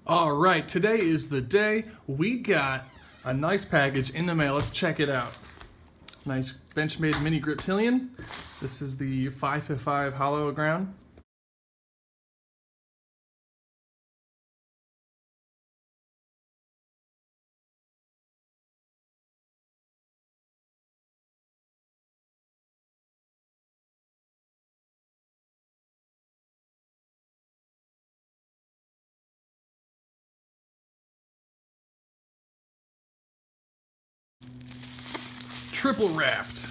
All right, today is the day. We got a nice package in the mail. Let's check it out. Nice Benchmade Mini Griptilian. This is the 555 hollow ground. Triple wrapped.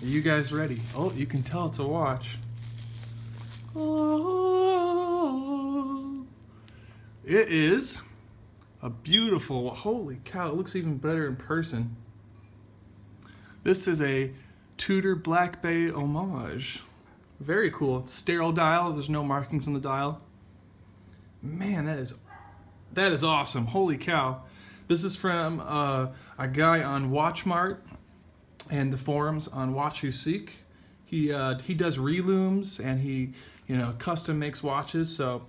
Are you guys ready? Oh, you can tell it's a watch. Oh, it is a beautiful, holy cow, it looks even better in person. This is a Tudor Black Bay Homage. Very cool. Sterile dial, there's no markings on the dial. Man, that is awesome. Holy cow. This is from a guy on WatchMart and the forums on Watch You Seek. He does relooms and he custom makes watches. So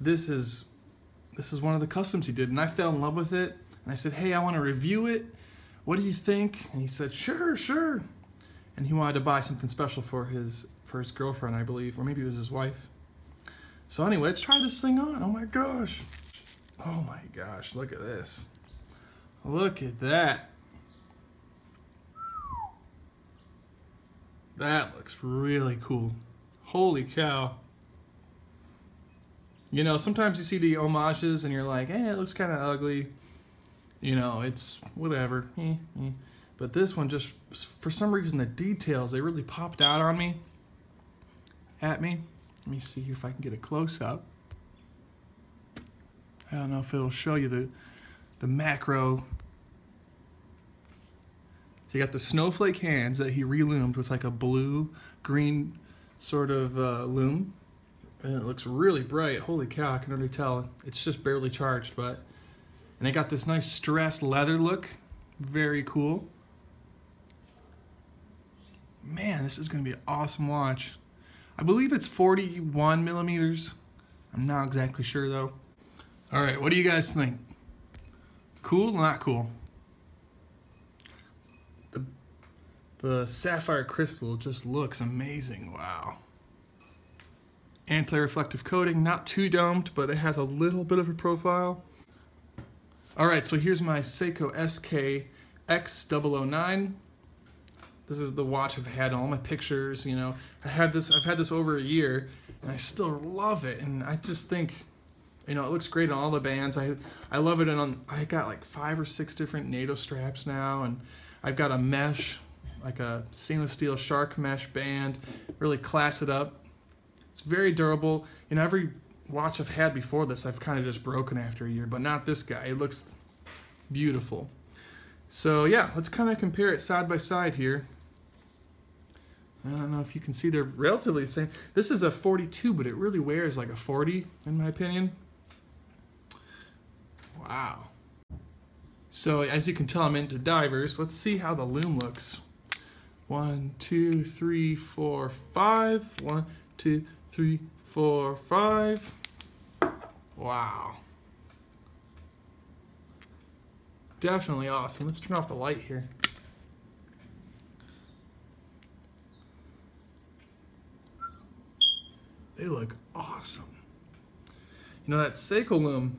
this is one of the customs he did, and I fell in love with it. And I said, hey, I want to review it. What do you think? And he said, sure. And he wanted to buy something special for his girlfriend, I believe, or maybe it was his wife. So anyway, let's try this thing on. Oh my gosh, look at this. Look at that. That looks really cool. Holy cow. You know, sometimes you see the homages and you're like, it looks kind of ugly. You know, it's whatever. But this one, just for some reason, the details, they really popped out on me. Let me see if I can get a close-up. I don't know if it'll show you the macro. So you got the snowflake hands that he reloomed with like a blue-green sort of loom. And it looks really bright. Holy cow, I can already tell. It's just barely charged, and they got this nice stressed leather look. Very cool. Man, this is gonna be an awesome watch. I believe it's 41 millimeters. I'm not exactly sure though. All right, what do you guys think? Cool, not cool? The sapphire crystal just looks amazing, wow. Anti-reflective coating, not too domed, but it has a little bit of a profile. All right, so here's my Seiko SK X009. This is the watch I've had in all my pictures, I've had this over a year, and I still love it, and I just think, it looks great on all the bands. I love it, and I got like 5 or 6 different NATO straps now, and I've got a mesh, like a stainless steel shark mesh band, really class it up. It's very durable. Every watch I've had before this, I've kind of just broken after a year, but not this guy. It looks beautiful. So yeah, let's kind of compare it side by side here. I don't know if you can see they're relatively the same. This is a 42, but it really wears like a 40, in my opinion. Wow. So as you can tell, I'm into divers. Let's see how the loom looks. 1, 2, 3, 4, 5. 1, 2, 3, 4, 5. Wow. Definitely awesome. Let's turn off the light here. They look awesome. That Seiko loom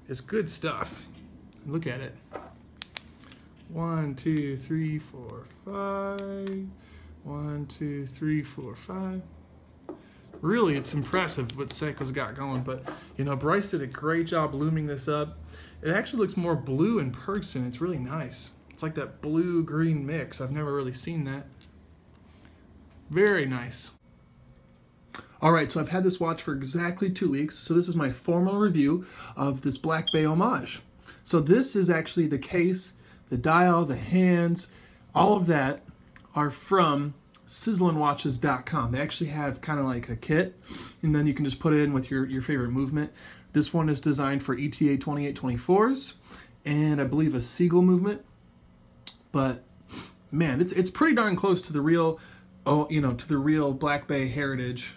is good stuff. Look at it. 1, 2, 3, 4, 5. 1, 2, 3, 4, 5. Really, it's impressive what Seiko's got going, but Bryce did a great job looming this up. It actually looks more blue in person. It's really nice. It's like that blue-green mix. I've never really seen that. Very nice. All right, so I've had this watch for exactly 2 weeks, so this is my formal review of this Black Bay Homage. So this is actually the case, the dial, the hands, all of that are from sizzlinwatches.com. They actually have kind of like a kit, and then you can just put it in with your favorite movement. This one is designed for ETA 2824s, and I believe a Seagull movement. But man, it's pretty darn close to the real, to the real Black Bay Heritage.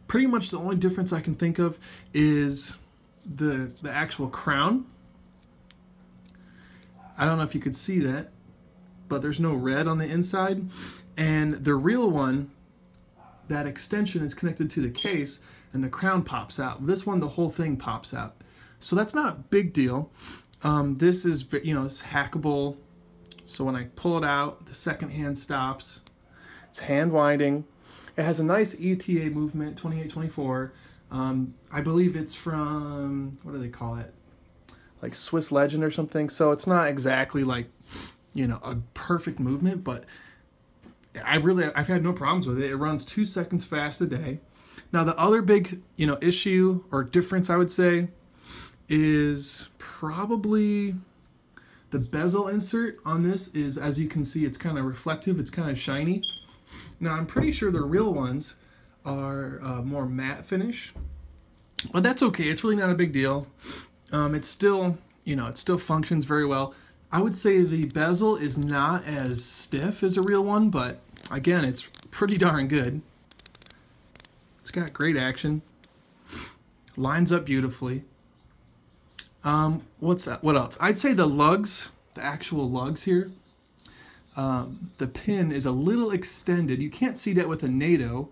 Pretty much the only difference I can think of is the actual crown. I don't know if you could see that, but there's no red on the inside. And the real one, that extension is connected to the case and the crown pops out. This one, the whole thing pops out. So that's not a big deal. This is, you know, it's hackable. So when I pull it out, the second hand stops. It's hand winding. It has a nice ETA movement, 2824. I believe it's from, what do they call it? Like Swiss Legend or something. So it's not exactly like, you know, a perfect movement, but I've had no problems with it. It runs 2 seconds fast a day. Now the other big, you know, issue or difference I would say is probably the bezel insert on this is, as you can see, it's kind of reflective. It's kind of shiny. Now I'm pretty sure the real ones are more matte finish, but that's okay. It's really not a big deal. It's still, you know, it still functions very well. I would say the bezel is not as stiff as a real one, but again, it's pretty darn good. It's got great action. Lines up beautifully. What's that? What else? I'd say the lugs, the actual lugs here, the pin is a little extended. You can't see that with a Nato,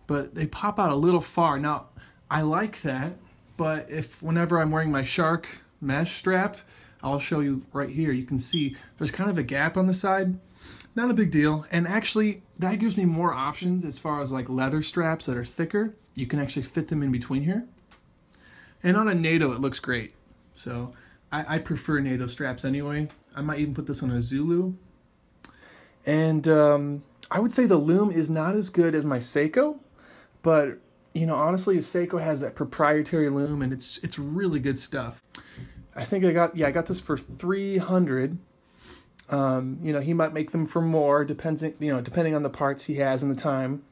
but they pop out a little far. Now, I like that, but whenever I'm wearing my shark mesh strap, I'll show you right here. You can see there's kind of a gap on the side. Not a big deal. And actually, that gives me more options as far as like leather straps that are thicker. You can actually fit them in between here. And on a Nato, it looks great. So I prefer Nato straps anyway. I might even put this on a Zulu. And I would say the loom is not as good as my Seiko, but you know, honestly, Seiko has that proprietary loom, and it's really good stuff. I think I got this for $300. You know, he might make them for more, depending on the parts he has and the time.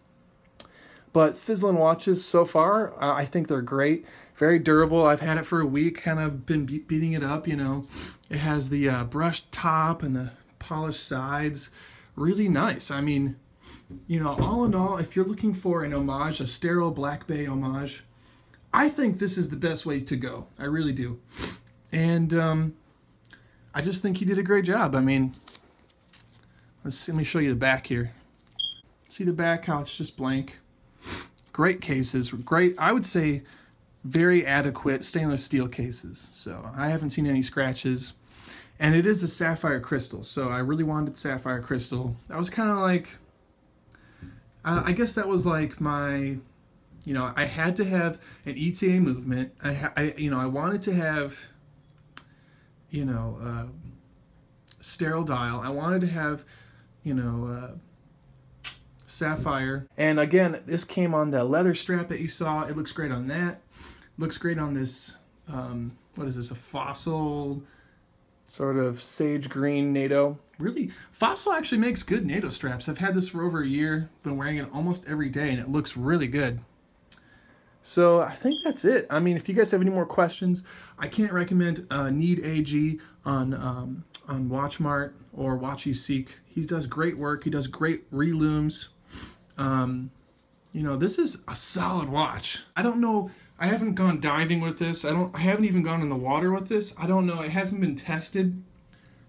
But Sizzlin watches so far, I think they're great. Very durable. I've had it for a week, kind of been beating it up, you know. It has the brushed top and the polished sides. Really nice. I mean, you know, all in all, if you're looking for an Homage, a sterile Black Bay Homage, I think this is the best way to go. I really do. And I just think he did a great job. I mean, let me show you the back here. See the back, how it's just blank. Great cases, great, I would say very adequate stainless steel cases. So I haven't seen any scratches. And it is a sapphire crystal, so I really wanted sapphire crystal. That was kind of like, I guess that was like my, you know, I had to have an ETA movement. You know, I wanted to have, you know, sterile dial. I wanted to have, you know, sapphire. And again, this came on the leather strap that you saw. It looks great on that. Looks great on this, what is this, a Fossil sort of sage green Nato. Really, Fossil actually makes good Nato straps. I've had this for over a year, been wearing it almost every day, and it looks really good. So I think that's it. I mean, if you guys have any more questions, I can't recommend Need AG on WatchMart or Watch You Seek. He does great work. He does great relooms. You know, this is a solid watch. I don't know. I haven't gone diving with this. I haven't even gone in the water with this. I don't know. It hasn't been tested.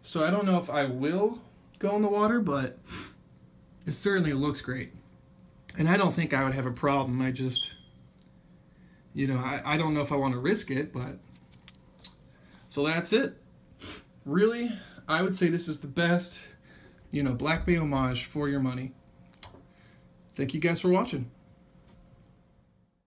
So I don't know if I will go in the water, but it certainly looks great. And I don't think I would have a problem. I just, you know, I don't know if I want to risk it, but so that's it. Really, I would say this is the best, you know, Black Bay Homage for your money. Thank you guys for watching.